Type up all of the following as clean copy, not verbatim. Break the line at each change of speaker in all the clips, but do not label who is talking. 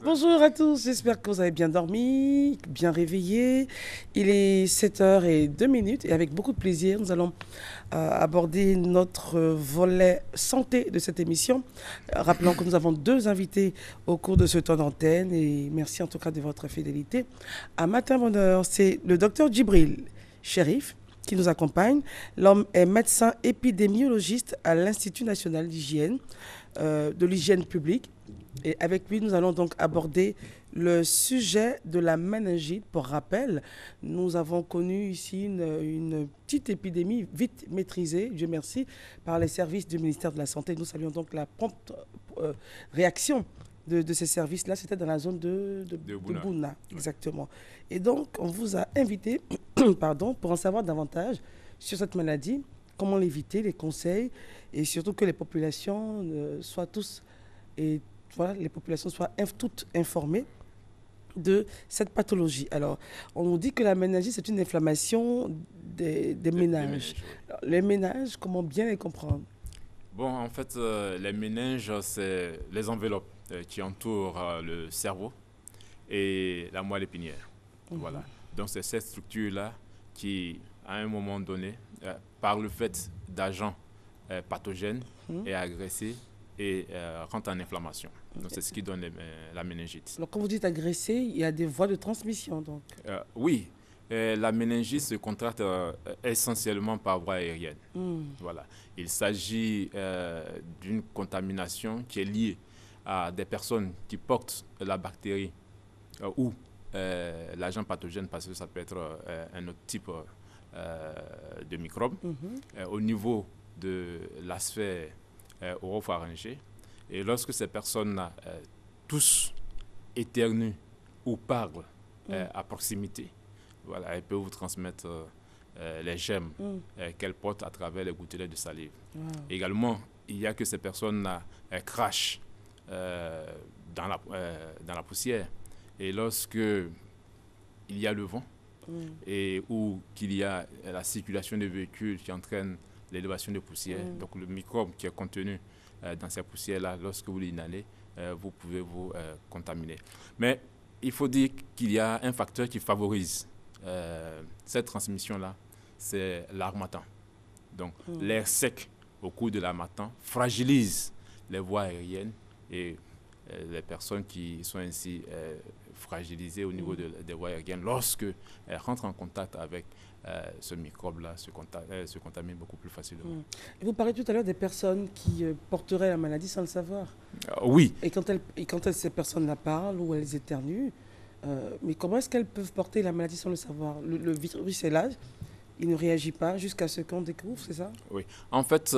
Bonjour à tous, j'espère que vous avez bien dormi, bien réveillé. Il est 7h02 et avec beaucoup de plaisir, nous allons aborder notre volet santé de cette émission. Rappelons que nous avons deux invités au cours de ce temps d'antenne et merci en tout cas de votre fidélité. À Matin Bonheur, c'est le docteur Djibril Cherif qui nous accompagne. L'homme est médecin épidémiologiste à l'Institut national d'hygiène, de l'hygiène publique. Et avec lui, nous allons donc aborder le sujet de la méningite. Pour rappel, nous avons connu ici une petite épidémie vite maîtrisée, Dieu merci, par les services du ministère de la Santé. Nous saluons donc la prompte réaction de ces services-là. C'était dans la zone de Bouna, exactement. Et donc, on vous a invité pardon, pour en savoir davantage sur cette maladie, comment l'éviter, les conseils, et surtout que les populations soient tous et voilà, les populations soient toutes informées de cette pathologie. Alors, on nous dit que la méningite, c'est une inflammation des méninges. Alors, les méninges, comment bien les comprendre?
Bon, en fait, les méninges, c'est les enveloppes qui entourent le cerveau et la moelle épinière. Voilà. Donc, c'est cette structure-là qui, à un moment donné, par le fait d'agents pathogènes, est agressée et rentre en inflammation. Donc, c'est ce qui donne la méningite.
Alors, quand vous dites agressé, il y a des voies de transmission, donc?
Oui. La méningite se contracte essentiellement par voie aérienne. Voilà. Il s'agit d'une contamination qui est liée à des personnes qui portent la bactérie ou l'agent pathogène, parce que ça peut être un autre type de microbe, au niveau de la sphère oropharyngée. Et lorsque ces personnes-là toussent, éternuent ou parlent à proximité, voilà, elles peuvent vous transmettre les germes qu'elles portent à travers les gouttelettes de salive. Également, il y a que ces personnes-là crachent dans la poussière. Et lorsque il y a le vent ou qu'il y a la circulation des véhicules qui entraîne l'élévation de poussière, donc le microbe qui est contenu dans ces poussières-là, lorsque vous l'inhalez, vous pouvez vous contaminer. Mais il faut dire qu'il y a un facteur qui favorise cette transmission-là, c'est l'harmattan. Donc l'air sec au cours de l'harmattan fragilise les voies aériennes et les personnes qui sont ainsi fragilisées au niveau des voies aériennes, lorsque elles rentrent en contact avec ce microbe-là, se contaminent beaucoup plus facilement.
Et vous parlez tout à l'heure des personnes qui porteraient la maladie sans le savoir.
Oui.
Et quand ces personnes-là parlent ou elles éternuent, mais comment est-ce qu'elles peuvent porter la maladie sans le savoir? Le virus est là, il ne réagit pas jusqu'à ce qu'on découvre, c'est ça?
Oui. En fait,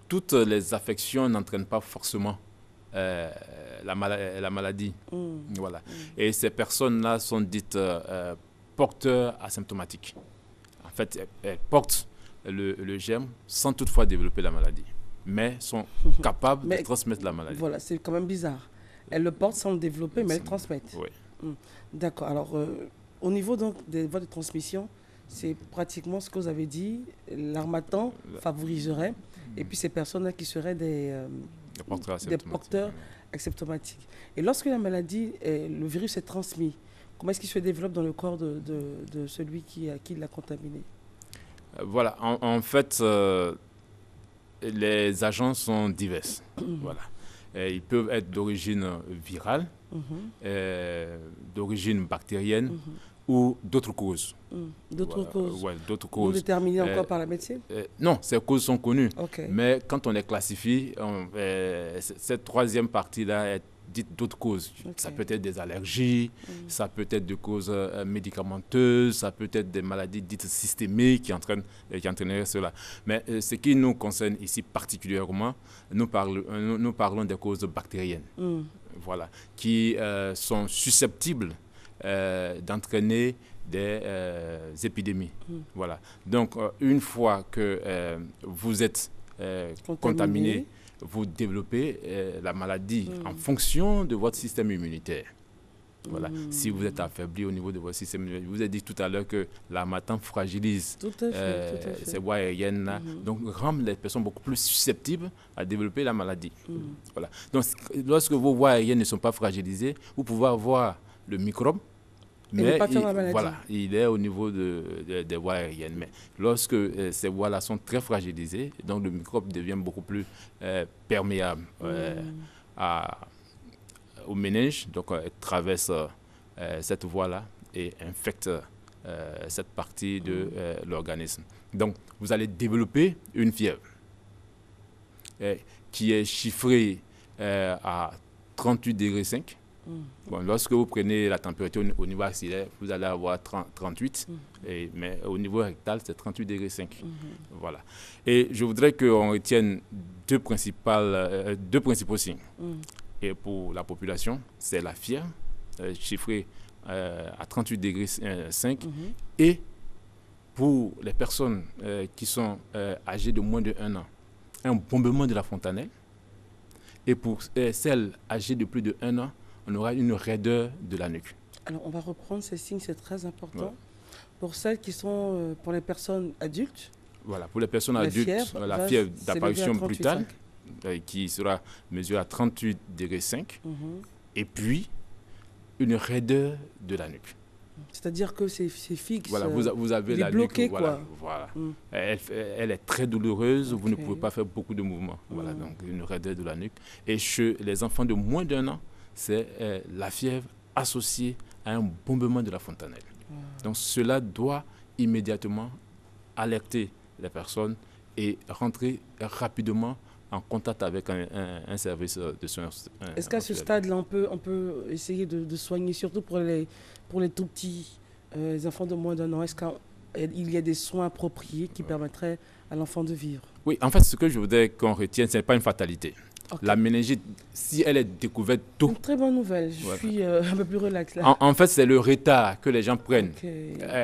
toutes les affections n'entraînent pas forcément la maladie. Voilà. Et ces personnes-là sont dites porteurs asymptomatiques. En fait, elles portent le germe sans toutefois développer la maladie, mais sont capables de transmettre la maladie.
Voilà, c'est quand même bizarre. Elles le portent sans le développer, mais elles le transmettent.
Oui.
D'accord. Alors, au niveau donc des voies de transmission, c'est pratiquement ce que vous avez dit. L'harmattan favoriserait, et puis ces personnes-là qui seraient des porteurs asymptomatiques. Et lorsque la maladie, le virus est transmis, comment est-ce qu'il se développe dans le corps de celui qui l'a contaminé?
Voilà. En fait, les agents sont divers. Voilà. Ils peuvent être d'origine virale, d'origine bactérienne ou d'autres causes.
D'autres causes?
Ouais, d'autres causes.
Vous déterminez encore par la médecine?
Non, ces causes sont connues.
Okay.
Mais quand on les classifie, cette troisième partie-là est dite d'autres causes. Okay. Ça peut être des allergies, ça peut être des causes médicamenteuses, ça peut être des maladies dites systémiques qui entraîneraient cela. Mais ce qui nous concerne ici particulièrement, nous parlons des causes bactériennes, voilà, qui sont susceptibles d'entraîner des épidémies. Voilà. Donc, une fois que vous êtes contaminé, vous développez la maladie en fonction de votre système immunitaire. Voilà. Si vous êtes affaibli au niveau de votre système, je vous ai dit tout à l'heure que l'harmattan fragilise ces voies aériennes-là, donc rend les personnes beaucoup plus susceptibles à développer la maladie. Voilà. Donc, lorsque vos voies aériennes ne sont pas fragilisées, vous pouvez avoir le microbe, mais voilà, il est au niveau des voies aériennes. Mais lorsque ces voies-là sont très fragilisées, donc le microbe devient beaucoup plus perméable au méninge, donc elle traverse cette voie-là et infecte cette partie de l'organisme. Donc, vous allez développer une fièvre qui est chiffrée à 38,5 degrés. Bon, lorsque vous prenez la température au niveau axillaire, vous allez avoir 38, mais au niveau rectal, c'est 38,5 degrés. Voilà. Et je voudrais qu'on retienne deux principaux signes. Et pour la population, c'est la fièvre, chiffrée à 38,5 degrés. Et pour les personnes qui sont âgées de moins de 1 an, un bombement de la fontanelle. Et pour celles âgées de plus de 1 an, on aura une raideur de la nuque.
Alors, on va reprendre ces signes, c'est très important. Ouais. Pour celles qui sont, pour les personnes adultes.
Voilà, pour les personnes adultes, la fièvre d'apparition brutale, qui sera mesurée à 38,5 degrés. Et puis, une raideur de la nuque.
C'est-à-dire que c'est fixe.
Voilà, vous avez la
bloqué,
nuque. Voilà. Elle est très douloureuse, vous ne pouvez pas faire beaucoup de mouvements. Voilà, donc une raideur de la nuque. Et chez les enfants de moins d'1 an, c'est la fièvre associée à un bombement de la fontanelle. Donc cela doit immédiatement alerter les personnes et rentrer rapidement en contact avec un service de soins.
Est-ce qu'à ce stade-là, on peut essayer de soigner, surtout pour les tout petits, les enfants de moins d'1 an? Est-ce qu'il y a des soins appropriés qui permettraient à l'enfant de vivre?
Oui, en fait, ce que je voudrais qu'on retienne, ce n'est pas une fatalité. La méningite, si elle est découverte tôt...
Une très bonne nouvelle, je suis un peu plus relax là.
En fait, c'est le retard que les gens prennent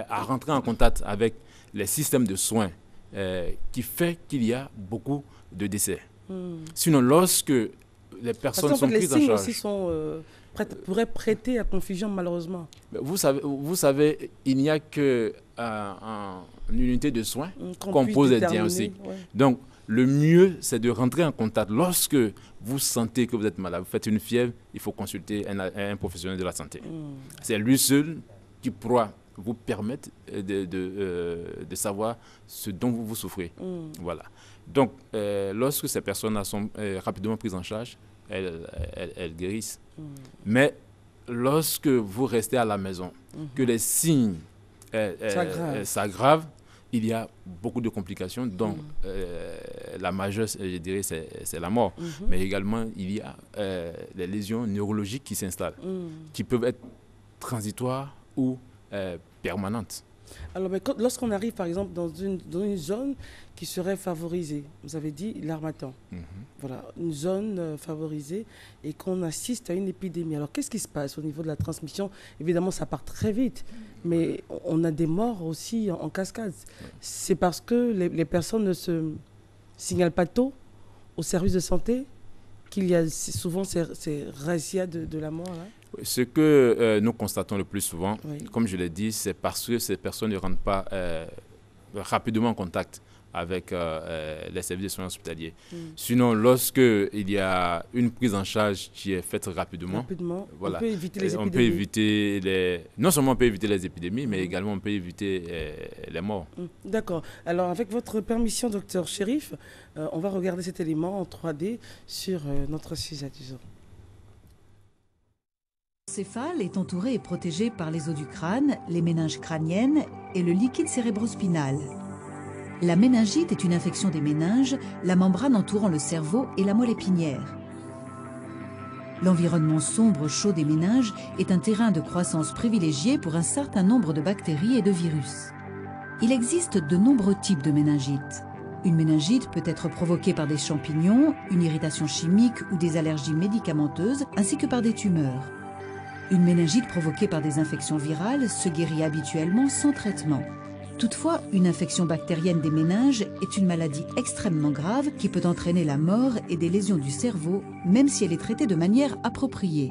à rentrer en contact avec les systèmes de soins qui fait qu'il y a beaucoup de décès. Sinon, lorsque les personnes sont prises en charge...
Les signes aussi pourraient prêter à confusion, malheureusement.
Vous savez, il n'y a qu'une unité de soins qu'on pose les diagnostics. Donc, le mieux, c'est de rentrer en contact. Lorsque vous sentez que vous êtes malade, vous faites une fièvre, il faut consulter un professionnel de la santé. C'est lui seul qui pourra vous permettre de savoir ce dont vous souffrez. Voilà. Donc, lorsque ces personnes sont rapidement prises en charge, elles guérissent. Mais lorsque vous restez à la maison, que les signes s'aggravent, il y a beaucoup de complications, dont la majeure, je dirais, c'est la mort. Mais également, il y a les lésions neurologiques qui s'installent, qui peuvent être transitoires ou permanentes.
Alors, lorsqu'on arrive, par exemple, dans une zone qui serait favorisée, vous avez dit l'harmattan, voilà, une zone favorisée, et qu'on assiste à une épidémie. Alors, qu'est-ce qui se passe au niveau de la transmission? Évidemment, ça part très vite, mais on a des morts aussi en cascade. C'est parce que les personnes ne se signalent pas tôt au service de santé qu'il y a souvent ces razzias de la mort, là.
Ce que nous constatons le plus souvent, comme je l'ai dit, c'est parce que ces personnes ne rentrent pas rapidement en contact avec les services de soins hospitaliers. Sinon, lorsqu'il y a une prise en charge qui est faite rapidement, voilà,
on peut éviter les épidémies.
Non seulement on peut éviter les épidémies, mais également on peut éviter les morts.
D'accord. Alors, avec votre permission, docteur Chérif, on va regarder cet élément en 3D sur notre sujet du jour.
Le céphale est entouré et protégé par les os du crâne, les méninges crâniennes et le liquide cérébrospinal. La méningite est une infection des méninges, la membrane entourant le cerveau et la moelle épinière. L'environnement sombre chaud des méninges est un terrain de croissance privilégié pour un certain nombre de bactéries et de virus. Il existe de nombreux types de méningite. Une méningite peut être provoquée par des champignons, une irritation chimique ou des allergies médicamenteuses, ainsi que par des tumeurs. Une méningite provoquée par des infections virales se guérit habituellement sans traitement. Toutefois, une infection bactérienne des méninges est une maladie extrêmement grave qui peut entraîner la mort et des lésions du cerveau, même si elle est traitée de manière appropriée.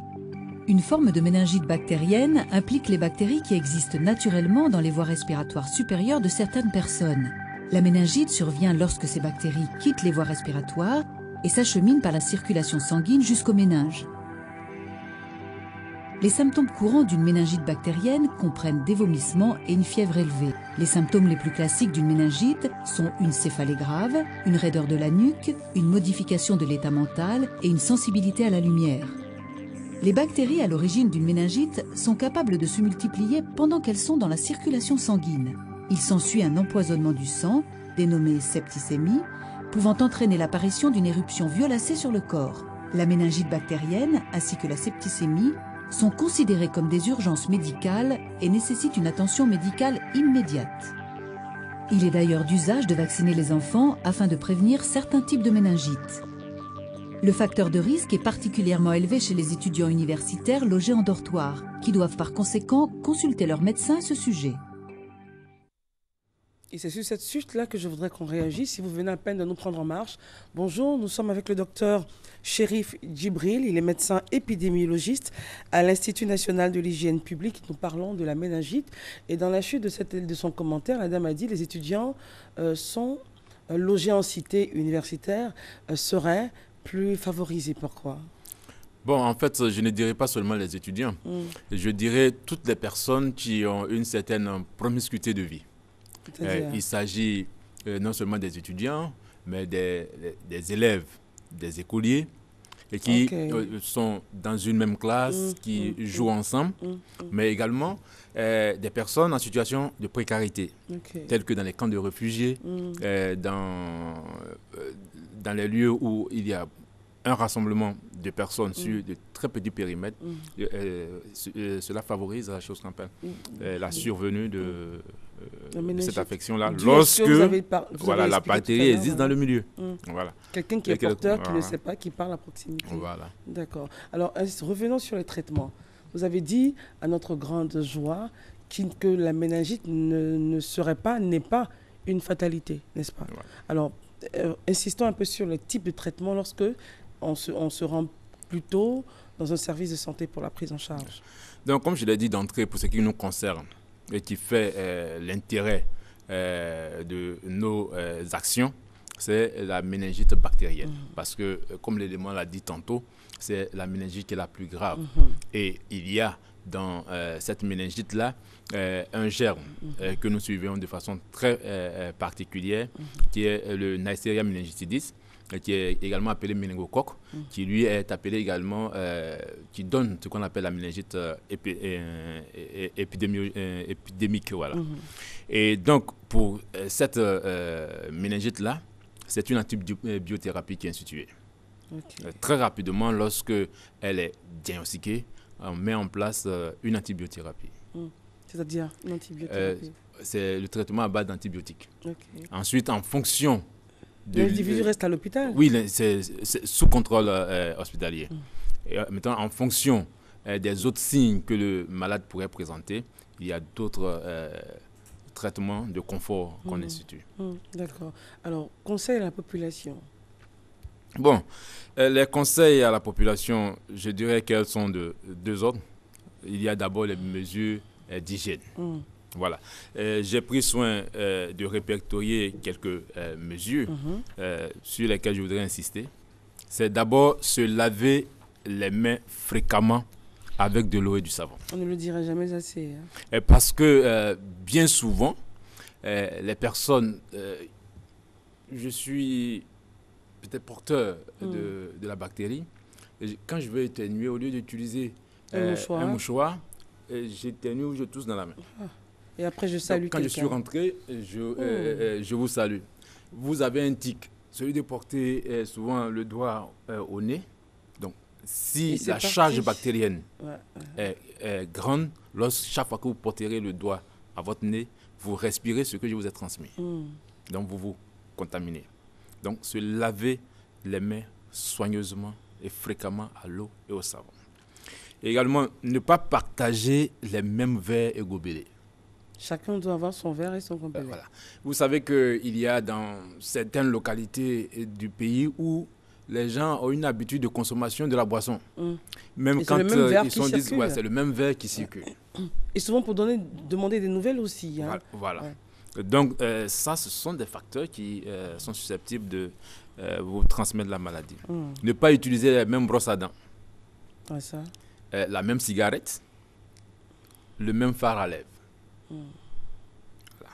Une forme de méningite bactérienne implique les bactéries qui existent naturellement dans les voies respiratoires supérieures de certaines personnes. La méningite survient lorsque ces bactéries quittent les voies respiratoires et s'acheminent par la circulation sanguine jusqu'au méninge. Les symptômes courants d'une méningite bactérienne comprennent des vomissements et une fièvre élevée. Les symptômes les plus classiques d'une méningite sont une céphalée grave, une raideur de la nuque, une modification de l'état mental et une sensibilité à la lumière. Les bactéries à l'origine d'une méningite sont capables de se multiplier pendant qu'elles sont dans la circulation sanguine. Il s'ensuit un empoisonnement du sang, dénommé septicémie, pouvant entraîner l'apparition d'une éruption violacée sur le corps. La méningite bactérienne ainsi que la septicémie sont considérées comme des urgences médicales et nécessitent une attention médicale immédiate. Il est d'ailleurs d'usage de vacciner les enfants afin de prévenir certains types de méningite. Le facteur de risque est particulièrement élevé chez les étudiants universitaires logés en dortoir, qui doivent par conséquent consulter leur médecin à ce sujet.
Et c'est sur cette suite-là que je voudrais qu'on réagisse, si vous venez à peine de nous prendre en marche. Bonjour, nous sommes avec le docteur Chérif Djibril, il est médecin épidémiologiste à l'Institut national de l'hygiène publique. Nous parlons de la méningite. Et dans la chute de son commentaire, la dame a dit que les étudiants sont logés en cité universitaire, seraient plus favorisés. Pourquoi ?
Bon, en fait, je ne dirais pas seulement les étudiants. Je dirais toutes les personnes qui ont une certaine promiscuité de vie. Il s'agit non seulement des étudiants, mais des élèves, des écoliers, et qui sont dans une même classe, qui jouent ensemble, mais également des personnes en situation de précarité, telles que dans les camps de réfugiés, dans les lieux où il y a un rassemblement de personnes sur de très petits périmètres. Cela favorise la chose qu'on appelle la survenue de cette affection-là lorsque la bactérie existe dans le milieu. Voilà.
Quelqu'un qui est porteur, qui ne sait pas, qui parle à proximité.
Voilà.
D'accord. Alors, revenons sur les traitements. Vous avez dit, à notre grande joie, que la méningite n'est pas une fatalité, n'est-ce pas?
Voilà.
Alors, insistons un peu sur le type de traitement lorsque on se rend plutôt dans un service de santé pour la prise en charge.
Donc, comme je l'ai dit d'entrée, pour ce qui nous concerne et qui fait l'intérêt de nos actions, c'est la méningite bactérienne. Parce que, comme l'élément l'a dit tantôt, c'est la méningite qui est la plus grave. Et il y a dans cette méningite-là un germe que nous suivons de façon très particulière, qui est le Neisseria meningitidis, qui est également appelé méningocoque, qui lui est appelé également, qui donne ce qu'on appelle la méningite épidémique. Voilà. Et donc, pour cette méningite-là, c'est une antibiothérapie qui est instituée. Très rapidement, lorsque elle est diagnostiquée, on met en place une antibiothérapie.
C'est-à-dire une antibiothérapie?
C'est le traitement à base d'antibiotiques. Ensuite, en fonction
l'individu reste à l'hôpital?
Oui, c'est sous contrôle hospitalier. Et maintenant, en fonction des autres signes que le malade pourrait présenter, il y a d'autres traitements de confort qu'on institue.
D'accord. Alors, conseil à la population?
Bon, les conseils à la population, je dirais qu'elles sont de deux ordres. Il y a d'abord les mesures d'hygiène. Voilà. J'ai pris soin de répertorier quelques mesures sur lesquelles je voudrais insister. C'est d'abord se laver les mains fréquemment avec de l'eau et du savon.
On ne le dira jamais assez.
Parce que bien souvent, les personnes... je suis peut-être porteur de la bactérie. Et quand je veux éternuer, au lieu d'utiliser un mouchoir, j'éternue ou je tousse dans la main.
Et après, je salue quelqu'un.
Quand je suis rentré, je vous salue. Vous avez un tic, celui de porter souvent le doigt au nez. Donc, si la charge bactérienne est grande, chaque fois que vous porterez le doigt à votre nez, vous respirez ce que je vous ai transmis. Donc, vous vous contaminez. Donc, se laver les mains soigneusement et fréquemment à l'eau et au savon. Et également, ne pas partager les mêmes verres et gobelets.
Chacun doit avoir son verre et son gobelet.
Voilà. Vous savez qu'il y a dans certaines localités du pays où les gens ont une habitude de consommation de la boisson. Même
Et
quand
c'est le même verre
ils
qui
sont dit,
circule.
ouais, c'est le même verre qui circule.
Et souvent pour demander des nouvelles aussi. Hein.
Voilà.
Ouais.
Donc, ça, ce sont des facteurs qui sont susceptibles de vous transmettre la maladie. Ne pas utiliser les mêmes brosses à dents,
Ouais, ça.
la même cigarette, le même fard à lèvres. Voilà.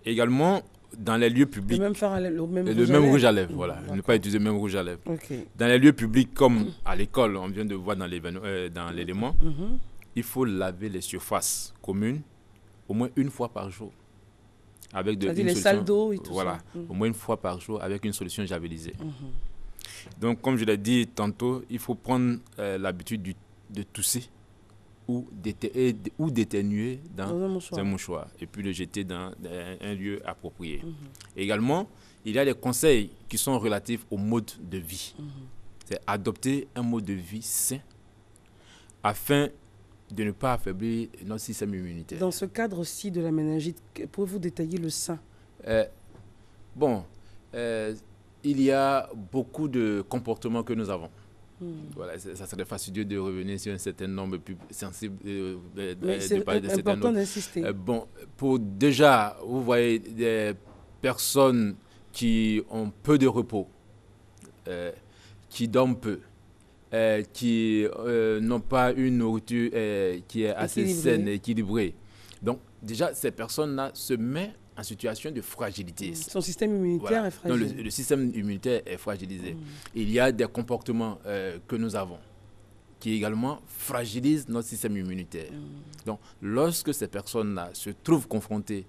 Également, dans les lieux publics,
Le même fard à lèvres,
le même rouge à lèvres. Voilà. Ne pas utiliser le même rouge à lèvres.
Ok.
Dans les lieux publics comme à l'école, on vient de voir dans l'élément, il faut laver les surfaces communes au moins une fois par jour. Avec
C'est-à-dire
une
les
solution,
salles d'eau et tout
voilà,
ça.
au moins une fois par jour avec une solution javelisée. Donc, comme je l'ai dit tantôt, il faut prendre l'habitude de tousser ou d'éternuer dans un mouchoir et puis le jeter dans un lieu approprié. Également, il y a des conseils qui sont relatifs au mode de vie. C'est adopter un mode de vie sain afin de ne pas affaiblir notre système immunitaire.
Dans ce cadre-ci de la méningite, pouvez-vous détailler le sein?
Il y a beaucoup de comportements que nous avons. Voilà, ça serait fastidieux de revenir sur un certain nombre plus sensible.
Mais c'est important d'insister.
Pour déjà, vous voyez des personnes qui ont peu de repos, qui dorment peu, qui n'ont pas une nourriture qui est assez saine, équilibrée. Donc, déjà, ces personnes-là se mettent en situation de fragilité.
Son système immunitaire est fragile.
Donc, le système immunitaire est fragilisé. Il y a des comportements que nous avons qui également fragilisent notre système immunitaire. Donc, lorsque ces personnes-là se trouvent confrontées,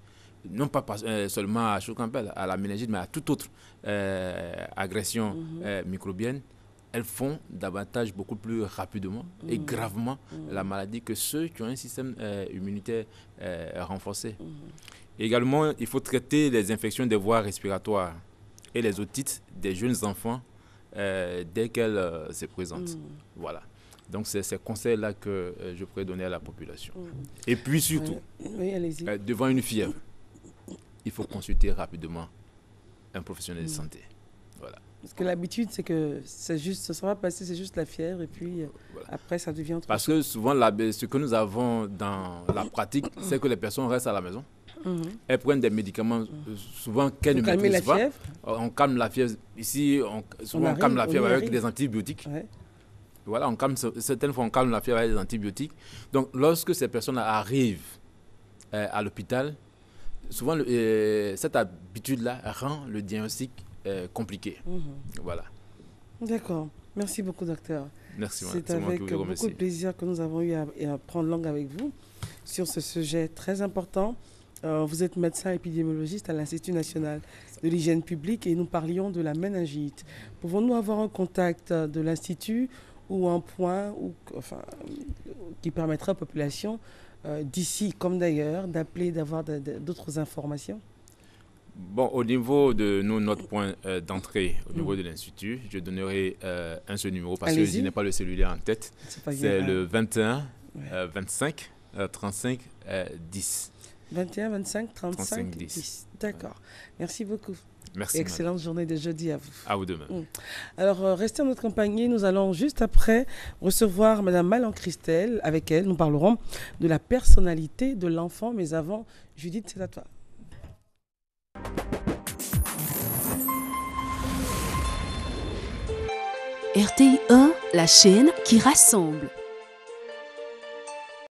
non pas seulement à Chocampel, à la méningite, mais à toute autre agression microbienne, elles font davantage, beaucoup plus rapidement et gravement la maladie que ceux qui ont un système immunitaire renforcé. Également, il faut traiter les infections des voies respiratoires et les otites des jeunes enfants dès qu'elles se présentent. Voilà. Donc, c'est ces conseils-là que je pourrais donner à la population. Et puis surtout, devant une fièvre, il faut consulter rapidement un professionnel de santé. Voilà.
Parce que l'habitude, c'est que ça va passer, c'est juste la fièvre, et puis après, ça devient autre chose.
Parce que souvent, ce que nous avons dans la pratique, c'est que les personnes restent à la maison. Elles prennent des médicaments, souvent qu'elles ne maîtrisent pas. On calme la fièvre. Ici, souvent on calme la fièvre avec des antibiotiques. Voilà, certaines fois, on calme la fièvre avec des antibiotiques. Donc, lorsque ces personnes arrivent à l'hôpital, souvent, cette habitude-là rend le diagnostic compliqué. Voilà.
D'accord. Merci beaucoup, docteur.
Merci.
C'est avec beaucoup de plaisir que nous avons eu à prendre langue avec vous sur ce sujet très important. Vous êtes médecin épidémiologiste à l'Institut national de l'hygiène publique et nous parlions de la méningite. Pouvons-nous avoir un contact de l'Institut ou un point qui permettra aux populations d'ici comme d'ailleurs d'appeler, d'avoir d'autres informations?
Bon, au niveau de notre point d'entrée, au niveau de l'Institut, je donnerai un seul numéro parce que je n'ai pas le cellulaire en tête. C'est le 21 25 35 10. 21 25 35 10.
D'accord. Merci beaucoup.
Merci.
Excellente journée de jeudi à vous.
À vous demain.
Alors, restez en notre compagnie. Nous allons juste après recevoir Madame Malan Christelle. Avec elle, nous parlerons de la personnalité de l'enfant. Mais avant, Judith, c'est à toi.
RTI 1, la chaîne qui rassemble.